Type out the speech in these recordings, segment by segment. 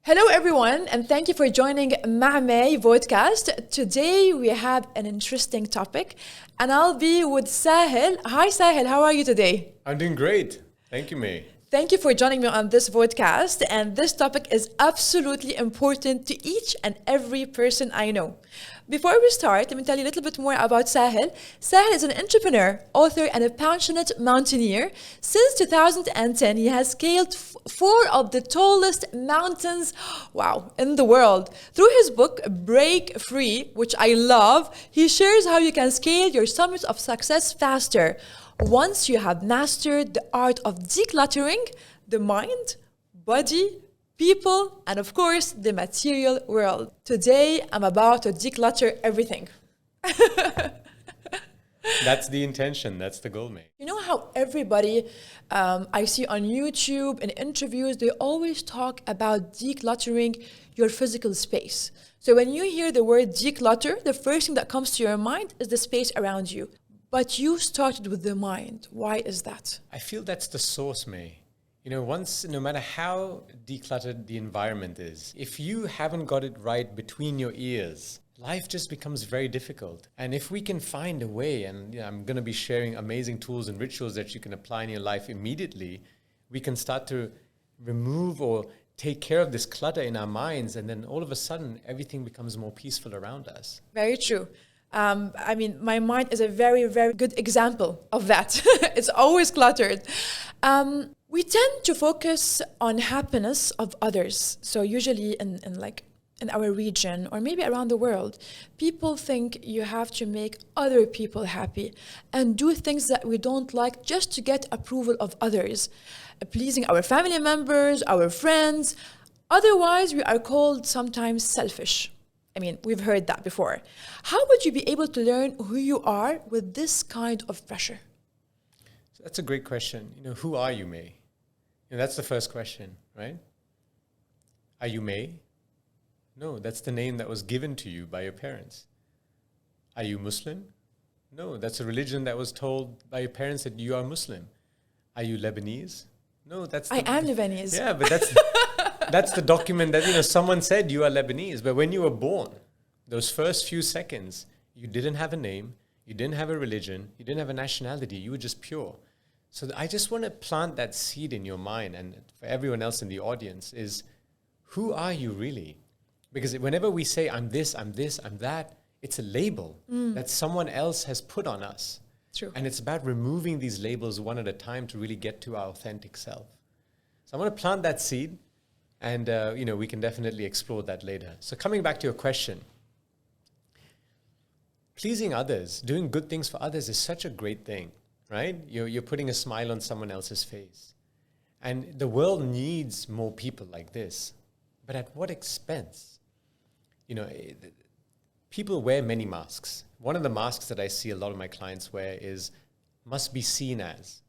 Hello everyone, and thank you for joining 𝙿𝙘𝙧𝙪𝙪 podcast. Today we have an interesting topic, and I'll be with Saahil. Hi Saahil, how are you today? I'm doing great. Thank you, May. Thank you for joining me on this podcast, and this topic is absolutely important to each and every person I know. Before we start, let me tell you a little bit more about Saahil. Saahil is an entrepreneur, author, and a passionate mountaineer. Since 2010, he has scaled four of the tallest mountains, in the world. Through his book, Break Free, which I love, he shares how you can scale your summits of success faster once you have mastered the art of decluttering the mind, body, people, and of course, the material world. Today, I'm about to declutter everything. That's the intention. That's the goal, mate. You know how everybody I see on YouTube and interviews, they always talk about decluttering your physical space. So when you hear the word declutter, the first thing that comes to your mind is the space around you. But you started with the mind. Why is that? I feel that's the source, May. You know, no matter how decluttered the environment is, if you haven't got it right between your ears, life just becomes very difficult. And if we can find a way, and I'm going to be sharing amazing tools and rituals that you can apply in your life immediately, we can start to remove or take care of this clutter in our minds, and then all of a sudden, everything becomes more peaceful around us. Very true. My mind is a very, very good example of that. It's always cluttered. We tend to focus on happiness of others. So usually in our region or maybe around the world, people think you have to make other people happy and do things that we don't like just to get approval of others, pleasing our family members, our friends. Otherwise, we are called sometimes selfish. We've heard that before. How would you be able to learn who you are with this kind of pressure? So that's a great question. Who are you, May? That's the first question, right? Are you May? No, that's the name that was given to you by your parents. Are you Muslim? No, that's a religion that was told by your parents that you are Muslim. Are you Lebanese? No, I am Lebanese. Yeah, but that's the document that, someone said you are Lebanese. But when you were born, those first few seconds, you didn't have a name, you didn't have a religion, you didn't have a nationality, you were just pure. So I just want to plant that seed in your mind, and for everyone else in the audience, is who are you really? Because whenever we say, I'm this, I'm that, it's a label that someone else has put on us. True. And it's about removing these labels one at a time to really get to our authentic self. So I want to plant that seed, and we can definitely explore that later. So coming back to your question, pleasing others, doing good things for others is such a great thing, right? You're putting a smile on someone else's face. And the world needs more people like this. But at what expense? People wear many masks. One of the masks that I see a lot of my clients wear is must be seen as.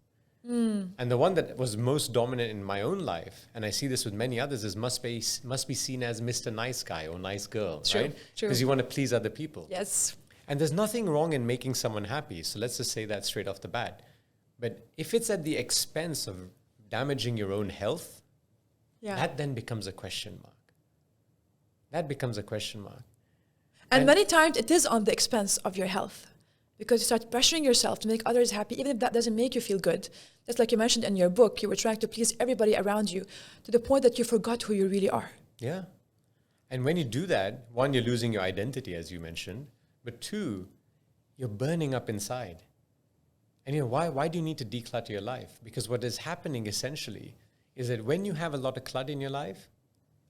And the one that was most dominant in my own life, and I see this with many others, is must be seen as Mr. Nice Guy or nice girl, right? Because you want to please other people. Yes. And there's nothing wrong in making someone happy. So let's just say that straight off the bat. But if it's at the expense of damaging your own health, that then becomes a question mark. That becomes a question mark. And many times it is on the expense of your health, because you start pressuring yourself to make others happy, even if that doesn't make you feel good. Just like you mentioned in your book, you were trying to please everybody around you to the point that you forgot who you really are. Yeah. And when you do that, one, you're losing your identity, as you mentioned. But two, you're burning up inside. And why do you need to declutter your life? Because what is happening essentially is that when you have a lot of clutter in your life,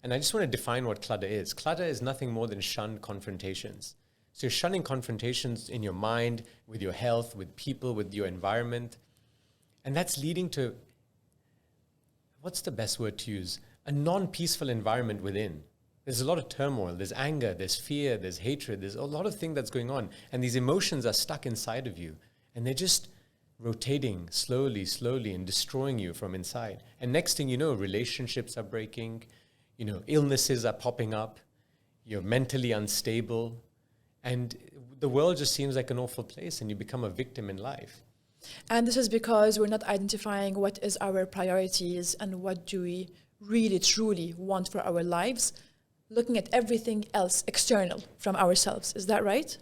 and I just want to define what clutter is. Clutter is nothing more than shunned confrontations. So you're shunning confrontations in your mind, with your health, with people, with your environment. And that's leading to, what's the best word to use? A non-peaceful environment within. There's a lot of turmoil, there's anger, there's fear, there's hatred, there's a lot of things that's going on. And these emotions are stuck inside of you. And they're just rotating slowly, and destroying you from inside. And next thing you know, relationships are breaking, illnesses are popping up, you're mentally unstable, and the world just seems like an awful place, and you become a victim in life. And this is because we're not identifying what is our priorities and what do we really, truly want for our lives, looking at everything else external from ourselves. Is that right?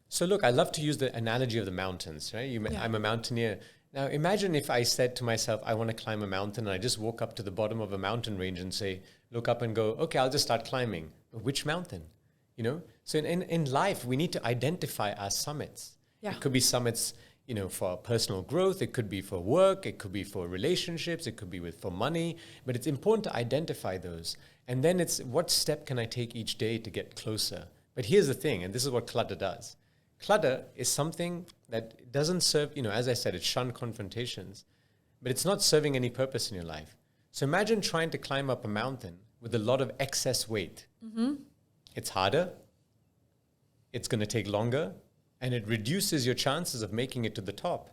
So look, I love to use the analogy of the mountains, right? I'm a mountaineer. Now imagine if I said to myself, I want to climb a mountain, and I just walk up to the bottom of a mountain range and say, look up and go, okay, I'll just start climbing. But which mountain? You know? So in life, we need to identify our summits. Yeah. It could be summits, you know, for personal growth. It could be for work. It could be for relationships. It could be for money. But it's important to identify those. And then it's what step can I take each day to get closer? But here's the thing, and this is what clutter does. Clutter is something that doesn't serve, you know, as I said, it shuns confrontations, but it's not serving any purpose in your life. So imagine trying to climb up a mountain with a lot of excess weight. Mm-hmm. It's harder, it's going to take longer, and it reduces your chances of making it to the top.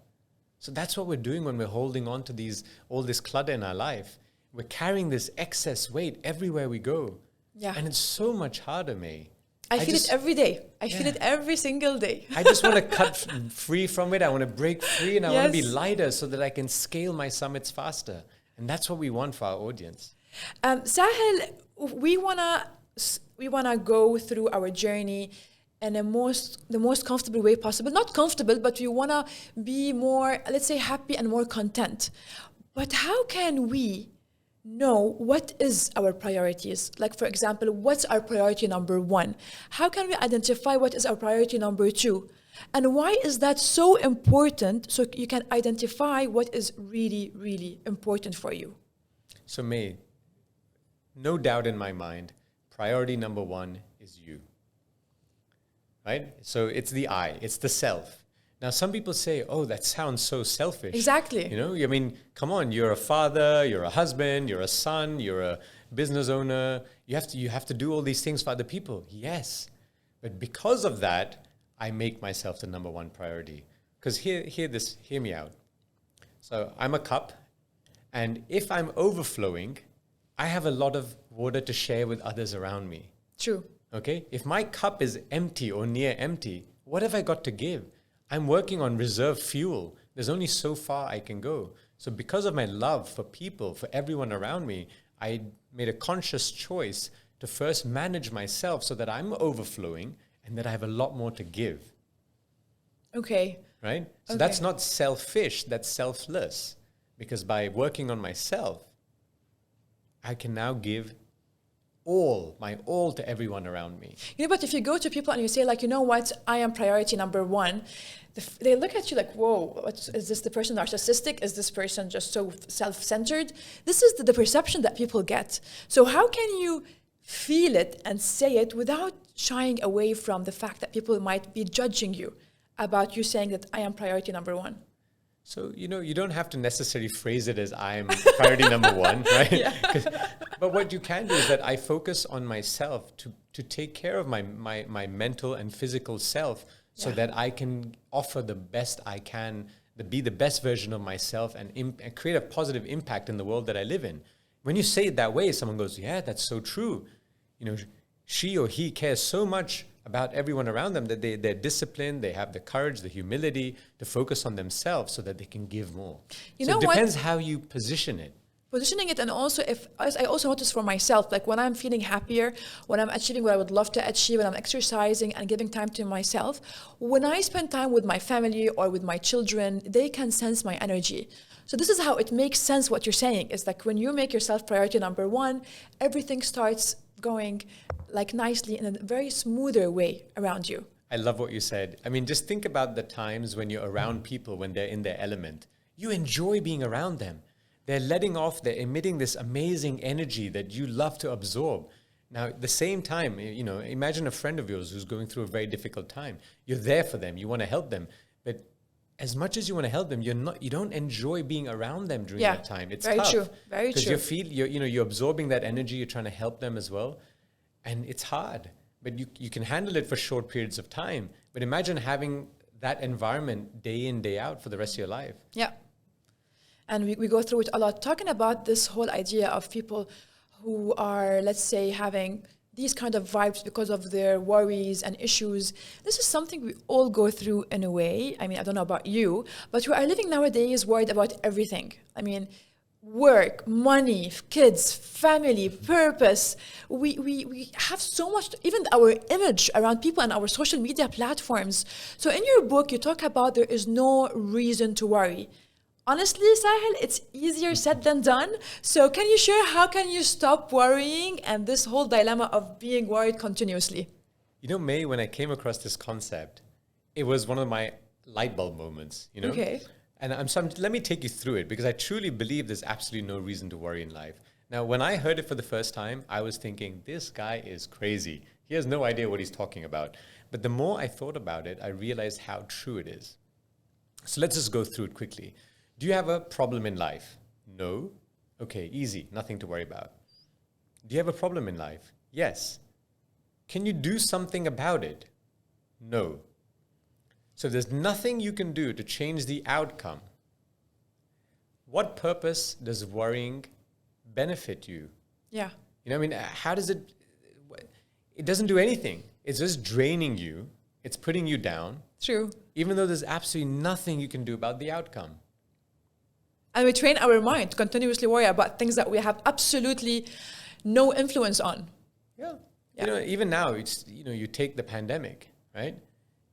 So that's what we're doing when we're holding on to all this clutter in our life. We're carrying this excess weight everywhere we go. Yeah. And it's so much harder, May. I feel it every day. I feel it every single day. I just want to cut free from it. I want to break free, and I want to be Yes. lighter so that I can scale my summits faster. And that's what we want for our audience. Saahil, we wanna go through our journey in the most comfortable way possible. Not comfortable, but we wanna be more, let's say, happy and more content. But how can we know what is our priorities? Like, for example, what's our priority number one? How can we identify what is our priority number two? And why is that so important, so you can identify what is really, really important for you? So May, no doubt in my mind, priority number one is you. Right? So it's the I, it's the self. Now, some people say, oh, that sounds so selfish. Exactly. You know, I mean, come on, you're a father, you're a husband, you're a son, you're a business owner. You have to do all these things for other people. Yes. But because of that, I make myself the number one priority. Because hear me out. So I'm a cup, and if I'm overflowing, I have a lot of water to share with others around me. True. Okay? If my cup is empty or near empty, what have I got to give? I'm working on reserve fuel. There's only so far I can go. So because of my love for people, for everyone around me, I made a conscious choice to first manage myself so that I'm overflowing and that I have a lot more to give. Okay. Right? So Okay. that's not selfish, that's selfless. Because by working on myself, I can now give my all to everyone around me. You know, but if you go to people and you say, like, you know what, I am priority number one, they look at you like, whoa, is this the person narcissistic? Is this person just so self-centered? This is the perception that people get. So how can you feel it and say it without shying away from the fact that people might be judging you about you saying that I am priority number one? So, you know, you don't have to necessarily phrase it as I'm priority number one, right? Yeah. But what you can do is that I focus on myself to take care of my mental and physical self so that I can offer the best I can, be the best version of myself and create a positive impact in the world that I live in. When you say it that way, someone goes, yeah, that's so true. You know, she or he cares so much about everyone around them that they're disciplined, they have the courage, the humility to focus on themselves so that they can give more. You so know it depends what? how you position it. Positioning it, and also as I also notice for myself, like when I'm feeling happier, when I'm achieving what I would love to achieve, when I'm exercising and giving time to myself, when I spend time with my family or with my children, they can sense my energy. So this is how it makes sense what you're saying. It's like when you make yourself priority number one, everything starts going like nicely in a very smoother way around you. I love what you said. I mean, just think about the times when you're around people, when they're in their element. You enjoy being around them. They're they're emitting this amazing energy that you love to absorb. Now, at the same time, you know, imagine a friend of yours who's going through a very difficult time. You're there for them. You want to help them. But as much as you want to help them, you don't enjoy being around them during that time. It's very tough. true. Very true. Because you're absorbing that energy. You're trying to help them as well. And it's hard. But you can handle it for short periods of time. But imagine having that environment day in, day out for the rest of your life. Yeah. And we go through it a lot, talking about this whole idea of people who are, let's say, having these kind of vibes because of their worries and issues. This is something we all go through in a way. I mean, I don't know about you, but we are living nowadays worried about everything. I mean, work, money, kids, family, purpose. We have so much, even our image around people and our social media platforms. So in your book, you talk about there is no reason to worry. Honestly, Sahil, it's easier said than done. So can you share how can you stop worrying and this whole dilemma of being worried continuously? You know, May, when I came across this concept, it was one of my light bulb moments, you know? Okay. And let me take you through it because I truly believe there's absolutely no reason to worry in life. Now, when I heard it for the first time, I was thinking, this guy is crazy. He has no idea what he's talking about. But the more I thought about it, I realized how true it is. So let's just go through it quickly. Do you have a problem in life? No? Okay, easy, nothing to worry about. Do you have a problem in life? Yes. Can you do something about it? No. So there's nothing you can do to change the outcome. What purpose does worrying benefit you? Yeah. You know, I mean, how does it doesn't do anything. It's just draining you. It's putting you down. True. Even though there's absolutely nothing you can do about the outcome. And we train our mind to continuously worry about things that we have absolutely no influence on. Yeah. You know, even now, you take the pandemic, right?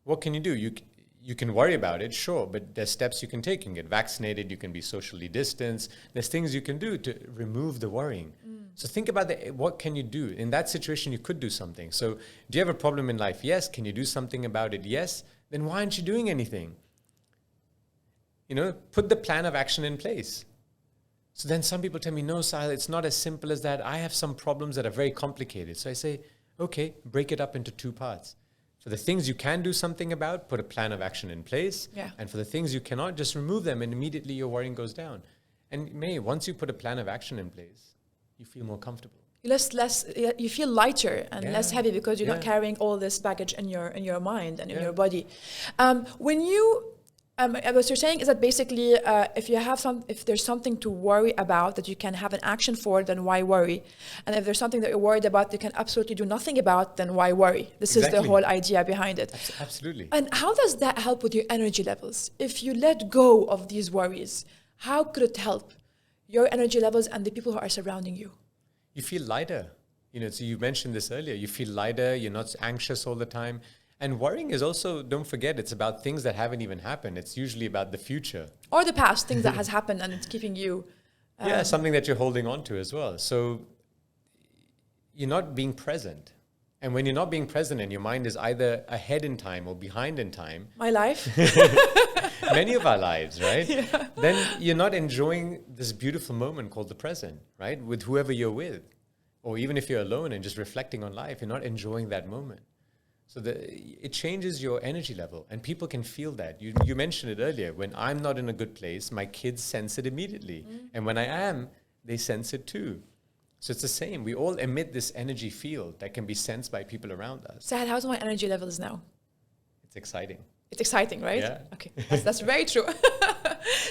What can you do? You can worry about it, sure, but there's steps you can take. You can get vaccinated, you can be socially distanced. There's things you can do to remove the worrying. So think about what can you do? In that situation, you could do something. So do you have a problem in life? Yes. Can you do something about it? Yes. Then why aren't you doing anything? You know, put the plan of action in place. So then some people tell me, no, Saahil, it's not as simple as that. I have some problems that are very complicated. So I say, okay, break it up into two parts. For the things you can do something about, put a plan of action in place. Yeah. And for the things you cannot, just remove them and immediately your worrying goes down. And once you put a plan of action in place, you feel more comfortable. You feel lighter and less heavy because you're not carrying all this baggage in your mind and in your body. What you're saying is that basically, if there's something to worry about that you can have an action for, then why worry? And if there's something that you're worried about, you can absolutely do nothing about, then why worry? This is the whole idea behind it. Absolutely. And how does that help with your energy levels? If you let go of these worries, how could it help your energy levels and the people who are surrounding you? You feel lighter. You know, so you mentioned this earlier. You feel lighter. You're not anxious all the time. And worrying is also, don't forget, it's about things that haven't even happened. It's usually about the future. Or the past, things that has happened and it's keeping you... something that you're holding on to as well. So you're not being present. And when you're not being present and your mind is either ahead in time or behind in time... My life. Many of our lives, right? Yeah. Then you're not enjoying this beautiful moment called the present, right? With whoever you're with. Or even if you're alone and just reflecting on life, you're not enjoying that moment. So it changes your energy level and people can feel that. You mentioned it earlier. When I'm not in a good place, my kids sense it immediately. And when I am, they sense it too. So it's the same. We all emit this energy field that can be sensed by people around us. Saad, how's my energy levels now? It's exciting. It's exciting, right? Yeah. Okay, that's very true.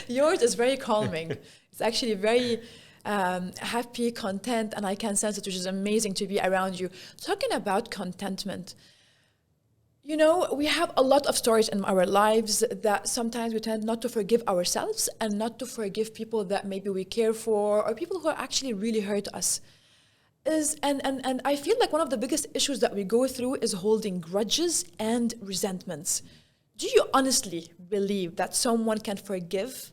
Yours is very calming. It's actually very happy, content, and I can sense it, which is amazing to be around you. Talking about contentment, you know, we have a lot of stories in our lives that sometimes we tend not to forgive ourselves and not to forgive people that maybe we care for or people who actually really hurt us. And I feel like one of the biggest issues that we go through is holding grudges and resentments. Do you honestly believe that someone can forgive?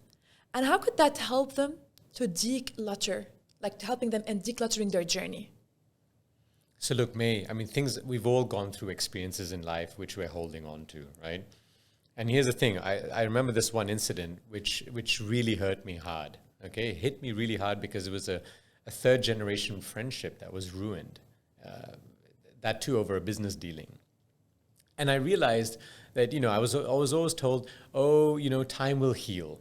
And how could that help them to declutter, like helping them in decluttering their journey? So look, May, I mean, we've all gone through experiences in life which we're holding on to, right? And here's the thing, I remember this one incident which really hurt me hard, okay? It hit me really hard because it was a third generation friendship that was ruined, that too over a business dealing. And I realized that, you know, I was always told, oh, you know, time will heal.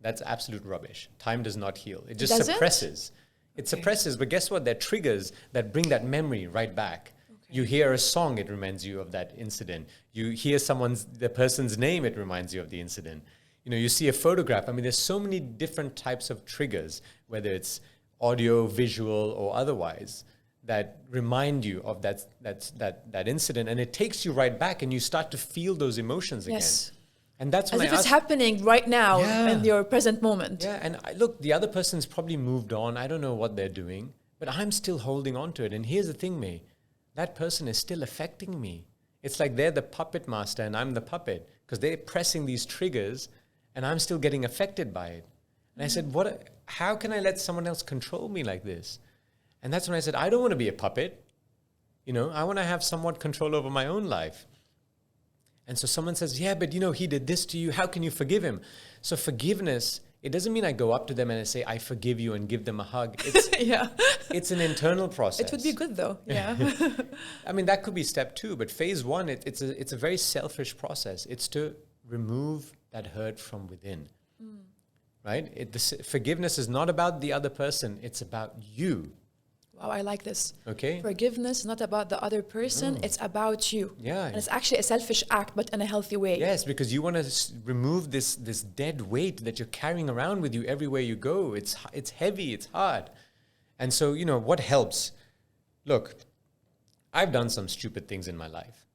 That's absolute rubbish. Time does not heal. It just suppresses. It suppresses, but guess what? They're triggers that bring that memory right back. Okay. You hear a song, it reminds you of that incident. You hear the person's name, it reminds you of the incident. You know, you see a photograph. I mean, there's so many different types of triggers, whether it's audio, visual, or otherwise, that remind you of that incident. And it takes you right back and you start to feel those emotions again. Yes. And that's when as if it's happening right now in your present moment. Yeah, and look, the other person's probably moved on. I don't know what they're doing, but I'm still holding on to it. And here's the thing, May, that person is still affecting me. It's like they're the puppet master and I'm the puppet, because they're pressing these triggers and I'm still getting affected by it. And I said, how can I let someone else control me like this? And that's when I said, I don't want to be a puppet. I want to have somewhat control over my own life. And so someone says, yeah, but he did this to you. How can you forgive him? So forgiveness, it doesn't mean I go up to them and I say, I forgive you and give them a hug. It's, it's an internal process. It would be good though. Yeah. I mean, that could be step 2, but phase 1, it's a very selfish process. It's to remove that hurt from within, right? Forgiveness is not about the other person. It's about you. Wow, I like this. Okay. Forgiveness is not about the other person, it's about you. Yeah. And it's actually a selfish act, but in a healthy way. Yes, because you want to remove this dead weight that you're carrying around with you everywhere you go. It's heavy, it's hard. And so, what helps? Look, I've done some stupid things in my life.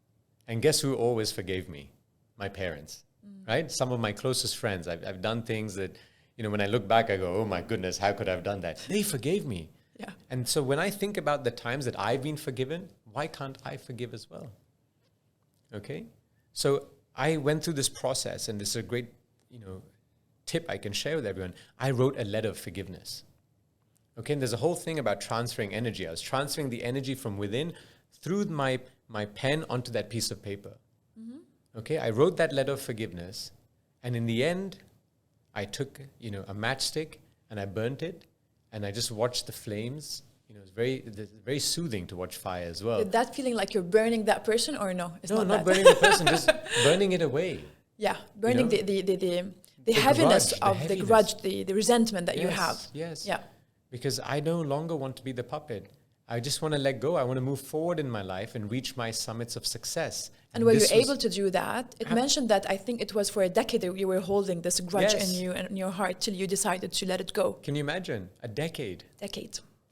And guess who always forgave me? My parents, right? Some of my closest friends. I've done things that, when I look back, I go, oh my goodness, how could I have done that? They forgave me. Yeah. And so when I think about the times that I've been forgiven, why can't I forgive as well? Okay? So I went through this process, and this is a great, tip I can share with everyone. I wrote a letter of forgiveness. Okay? And there's a whole thing about transferring energy. I was transferring the energy from within through my pen onto that piece of paper. Okay? I wrote that letter of forgiveness, and in the end, I took, a matchstick and I burnt it. And I just watched the flames. It's very soothing to watch fire as well. Did that feeling like you're burning that person or no? It's no, not burning the person, just burning it away. Yeah, burning the heaviness of the grudge, the resentment that you have. Yes. Yeah. Because I no longer want to be the puppet. I just want to let go. I want to move forward in my life and reach my summits of success. And were you able to do that? It mentioned that I think it was for a decade that you were holding this grudge in you and in your heart till you decided to let it go. Can you imagine? A decade.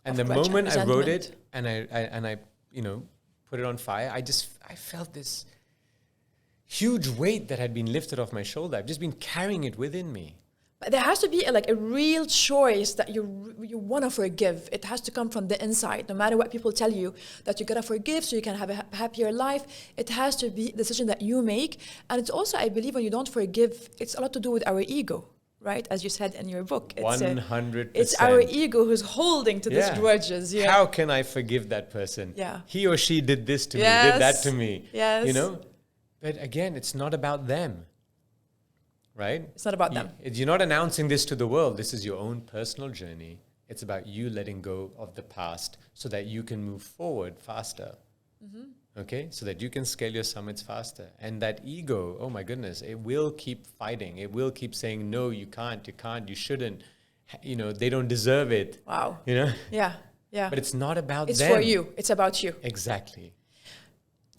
And the moment I wrote it and I put it on fire, I felt this huge weight that had been lifted off my shoulder. I've just been carrying it within me. But there has to be a real choice that you want to forgive. It has to come from the inside. No matter what people tell you, that you got to forgive so you can have a happier life, it has to be a decision that you make. And it's also, I believe, when you don't forgive, it's a lot to do with our ego, right? As you said in your book. It's 100%. It's our ego who's holding to these grudges. Yeah. How can I forgive that person? Yeah. He or she did this to me, did that to me. Yes. But again, it's not about them. Right? It's not about them. You're not announcing this to the world. This is your own personal journey. It's about you letting go of the past so that you can move forward faster. Okay? So that you can scale your summits faster. And that ego, oh my goodness, it will keep fighting. It will keep saying, no, you can't, you shouldn't. They don't deserve it. Wow. Yeah. But it's not about them. It's for you. It's about you. Exactly.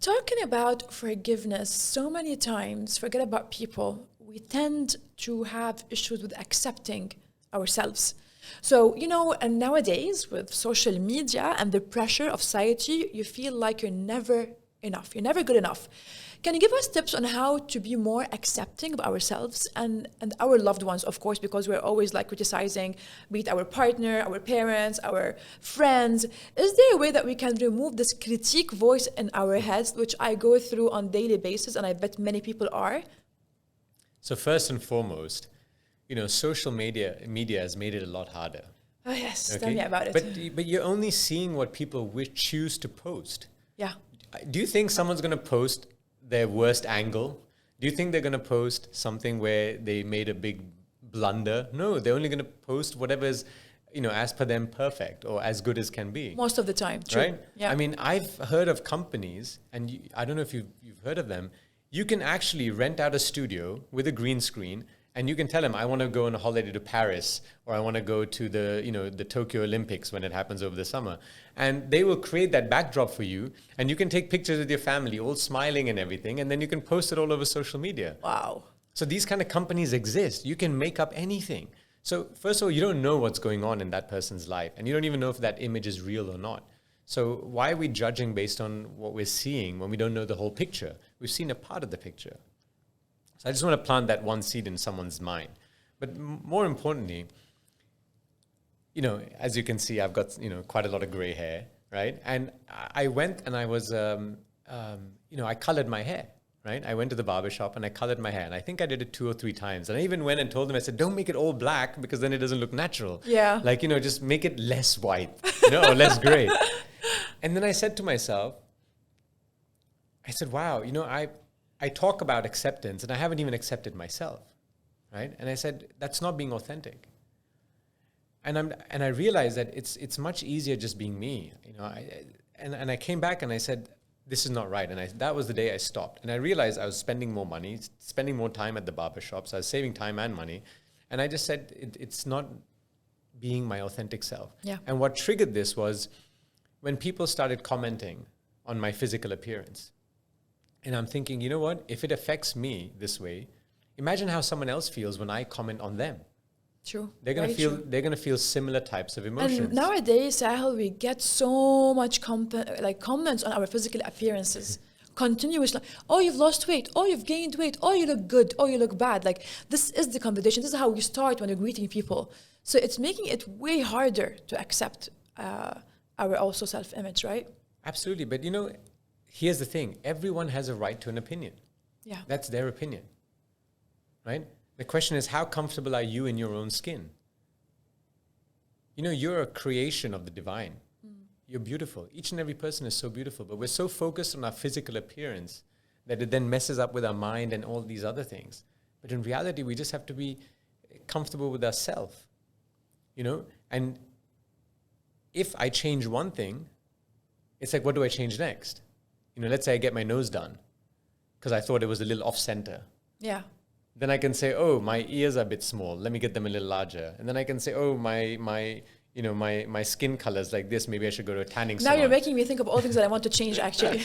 Talking about forgiveness, so many times, forget about people, we tend to have issues with accepting ourselves. So, and nowadays with social media and the pressure of society, you feel like you're never enough. You're never good enough. Can you give us tips on how to be more accepting of ourselves and our loved ones, of course, because we're always criticizing, be it our partner, our parents, our friends. Is there a way that we can remove this critique voice in our heads, which I go through on a daily basis, and I bet many people are? So first and foremost, social media has made it a lot harder. Oh yes, tell me about it. But you're only seeing what people choose to post. Yeah. Do you think someone's going to post their worst angle? Do you think they're going to post something where they made a big blunder? No, they're only going to post whatever's, as per them perfect or as good as can be. Most of the time, true. Right? Yeah. I mean, I've heard of companies, and I don't know if you've heard of them. You can actually rent out a studio with a green screen, and you can tell them, I want to go on a holiday to Paris, or I want to go to the Tokyo Olympics when it happens over the summer. And they will create that backdrop for you, and you can take pictures with your family, all smiling and everything, and then you can post it all over social media. Wow. So these kind of companies exist. You can make up anything. So first of all, you don't know what's going on in that person's life, and you don't even know if that image is real or not. So why are we judging based on what we're seeing when we don't know the whole picture? We've seen a part of the picture. So I just want to plant that one seed in someone's mind. But more importantly, you know, as you can see, I've got, you know, quite a lot of gray hair, right? And I went and I was, you know, I colored my hair, right? I went to the barber shop and I colored my hair. And I think I did it 2 or 3 times. And I even went and told them, I said, don't make it all black because then it doesn't look natural. Yeah. Like, you know, just make it less white, you know, or less gray. And then I said to myself, I said, wow, you know, I talk about acceptance and I haven't even accepted myself, right? And I said, that's not being authentic. And I realized that it's much easier just being me, you know. And I came back and I said, this is not right. And that was the day I stopped. And I realized I was spending more money, spending more time at the barber shops. I was saving time and money. And I just said, it's not being my authentic self. Yeah. And what triggered this was when people started commenting on my physical appearance. And I'm thinking, you know what? If it affects me this way, imagine how someone else feels when I comment on them. True. They're gonna feel similar types of emotions. And nowadays, Saahil, we get so much comments on our physical appearances. Continuously. Oh, you've lost weight. Oh, you've gained weight. Oh, you look good. Oh, you look bad. Like, this is the competition. This is how we start when we're greeting people. So it's making it way harder to accept our also self-image, right? Absolutely. But you know, here's the thing. Everyone has a right to an opinion. Yeah. That's their opinion, right? The question is, how comfortable are you in your own skin? You know, you're a creation of the divine. You're beautiful. Each and every person is so beautiful, but we're so focused on our physical appearance that it then messes up with our mind and all these other things. But in reality, we just have to be comfortable with ourselves, you know? And if I change one thing, it's like, what do I change next? You know, let's say I get my nose done because I thought it was a little off center. Yeah. Then I can say, oh, my ears are a bit small. Let me get them a little larger. And then I can say, oh, my skin color is like this. Maybe I should go to a tanning salon. Now you're making me think of all things that I want to change, actually.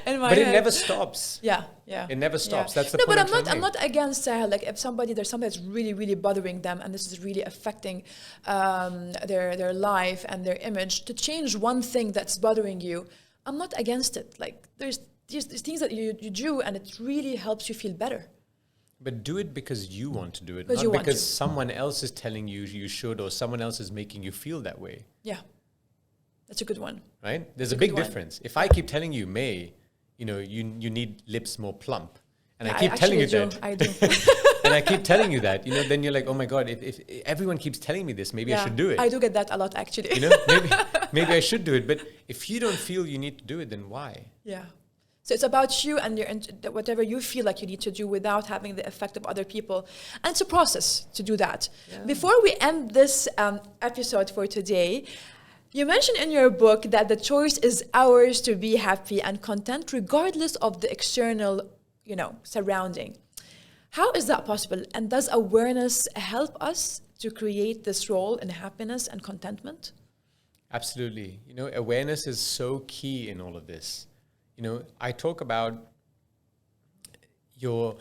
In my but it head. never stops. Yeah, yeah. It never stops. Yeah. That's the no, point. but I'm not against like if there's something that's really, really bothering them, and this is really affecting their life and their image, to change one thing that's bothering you, I'm not against it. Like there's things that you do, and it really helps you feel better. But do it because you want to do it, Because not you because someone else is telling you you should, or someone else is making you feel that way. Yeah, that's a good one. Right? There's a big difference. If I keep telling you, May, you know, you need lips more plump, and I keep telling you that. I do. And I keep telling you that, you know, then you're like, oh my God, if everyone keeps telling me this, maybe I should do it. I do get that a lot, actually. You know, maybe I should do it. But if you don't feel you need to do it, then why? Yeah. So it's about you and whatever you feel like you need to do without having the effect of other people. And it's a process to do that. Yeah. Before we end this episode for today, you mentioned in your book that the choice is ours to be happy and content regardless of the external, you know, surrounding. How is that possible? And does awareness help us to create this role in happiness and contentment? Absolutely. You know, awareness is so key in all of this. You know, I talk about you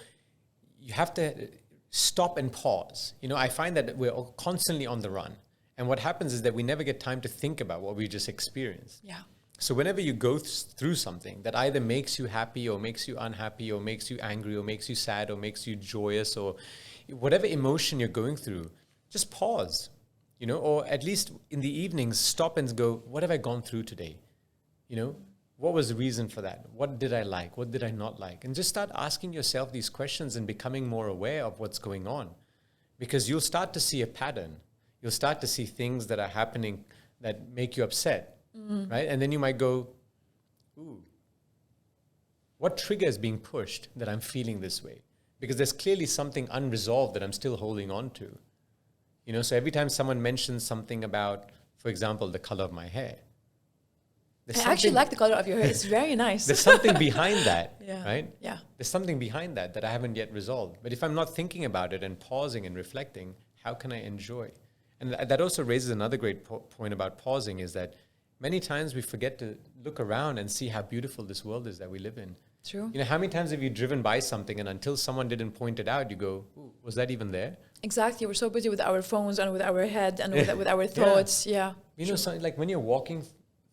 have to stop and pause. You know, I find that we're constantly on the run. And what happens is that we never get time to think about what we just experienced. Yeah. So whenever you go through something that either makes you happy or makes you unhappy or makes you angry or makes you sad or makes you joyous or whatever emotion you're going through, just pause, you know, or at least in the evenings, stop and go, what have I gone through today? You know, what was the reason for that? What did I like? What did I not like? And just start asking yourself these questions and becoming more aware of what's going on, because you'll start to see a pattern. You'll start to see things that are happening that make you upset, right? And then you might go, ooh, what trigger is being pushed that I'm feeling this way? Because there's clearly something unresolved that I'm still holding on to. You know, so every time someone mentions something about, for example, the color of my hair, I actually like the color of your hair. It's very nice. There's something behind that, right? Yeah. There's something behind that I haven't yet resolved. But if I'm not thinking about it and pausing and reflecting, how can I enjoy? And that also raises another great point about pausing, is that many times we forget to look around and see how beautiful this world is that we live in. True. You know, how many times have you driven by something and until someone didn't point it out, you go, ooh, was that even there? Exactly. We're so busy with our phones and with our head and with our thoughts. Yeah. You know, like when you're walking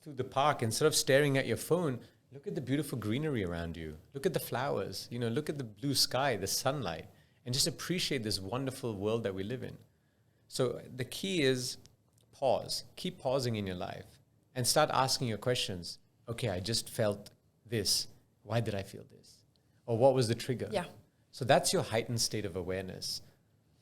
through the park, instead of staring at your phone, Look at the beautiful greenery around you. Look at the flowers. Look at the blue sky, the sunlight, and just appreciate this wonderful world that we live in. So the key is pause. Keep pausing in your life and start asking your questions. Okay, I just felt this. Why did I feel this? Or what was the trigger? Yeah. So that's your heightened state of awareness.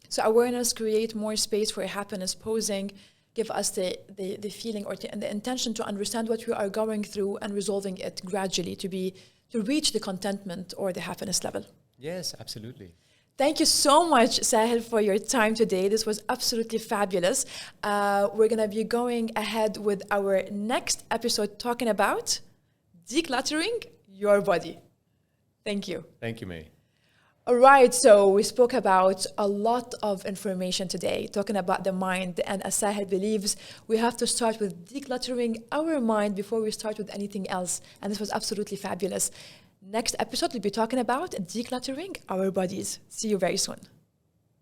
So awareness create more space for happiness. Pausing give us the feeling and the intention to understand what we are going through and resolving it gradually to reach the contentment or the happiness level. Yes, absolutely. Thank you so much, Saahil, for your time today. This was absolutely fabulous. We're going to be going ahead with our next episode talking about decluttering your body. Thank you. Thank you, May. All right, so we spoke about a lot of information today, talking about the mind. And as Saahil believes, we have to start with decluttering our mind before we start with anything else. And this was absolutely fabulous. Next episode, we'll be talking about decluttering our bodies. See you very soon.